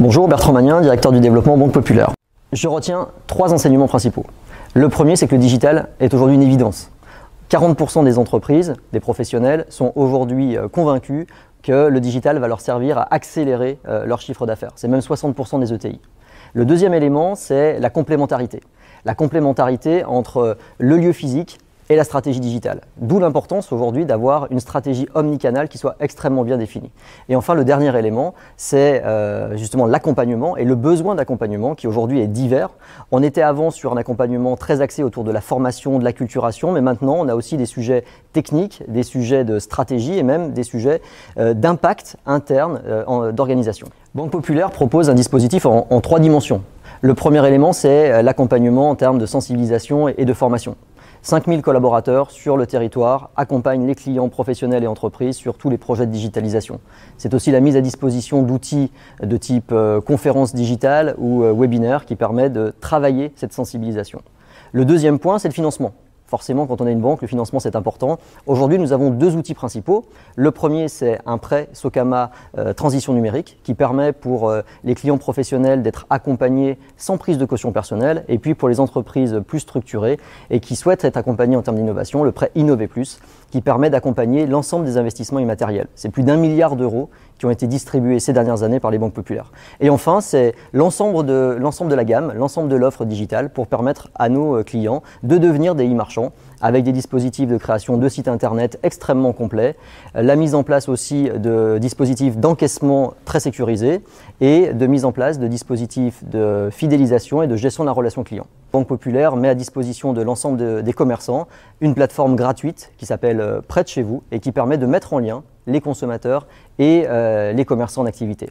Bonjour, Bertrand Magnin, directeur du développement Banque Populaire. Je retiens 3 enseignements principaux. Le premier, c'est que le digital est aujourd'hui une évidence. 40% des entreprises, des professionnels, sont aujourd'hui convaincus que le digital va leur servir à accélérer leur chiffre d'affaires. C'est même 60% des ETI. Le deuxième élément, c'est la complémentarité. La complémentarité entre le lieu physique et la stratégie digitale. D'où l'importance aujourd'hui d'avoir une stratégie omnicanale qui soit extrêmement bien définie. Et enfin, le dernier élément, c'est justement l'accompagnement et le besoin d'accompagnement qui aujourd'hui est divers. On était avant sur un accompagnement très axé autour de la formation, de l'acculturation, mais maintenant on a aussi des sujets techniques, des sujets de stratégie et même des sujets d'impact interne d'organisation. Banque Populaire propose un dispositif en 3 dimensions. Le premier élément, c'est l'accompagnement en termes de sensibilisation et de formation. 5000 collaborateurs sur le territoire accompagnent les clients professionnels et entreprises sur tous les projets de digitalisation. C'est aussi la mise à disposition d'outils de type conférence digitale ou webinaire qui permet de travailler cette sensibilisation. Le deuxième point, c'est le financement. Forcément, quand on a une banque, le financement c'est important. Aujourd'hui, nous avons 2 outils principaux. Le premier, c'est un prêt Socama Transition numérique qui permet pour les clients professionnels d'être accompagnés sans prise de caution personnelle. Et puis pour les entreprises plus structurées et qui souhaitent être accompagnées en termes d'innovation, le prêt Innover Plus qui permet d'accompagner l'ensemble des investissements immatériels. C'est plus d'1 milliard d'euros qui ont été distribués ces dernières années par les banques populaires. Et enfin, c'est l'ensemble de la gamme, l'ensemble de l'offre digitale pour permettre à nos clients de devenir des e-marchands avec des dispositifs de création de sites internet extrêmement complets, la mise en place aussi de dispositifs d'encaissement très sécurisés et de mise en place de dispositifs de fidélisation et de gestion de la relation client. Banque Populaire met à disposition de l'ensemble des commerçants une plateforme gratuite qui s'appelle Près de chez vous et qui permet de mettre en lien les consommateurs et les commerçants en activité.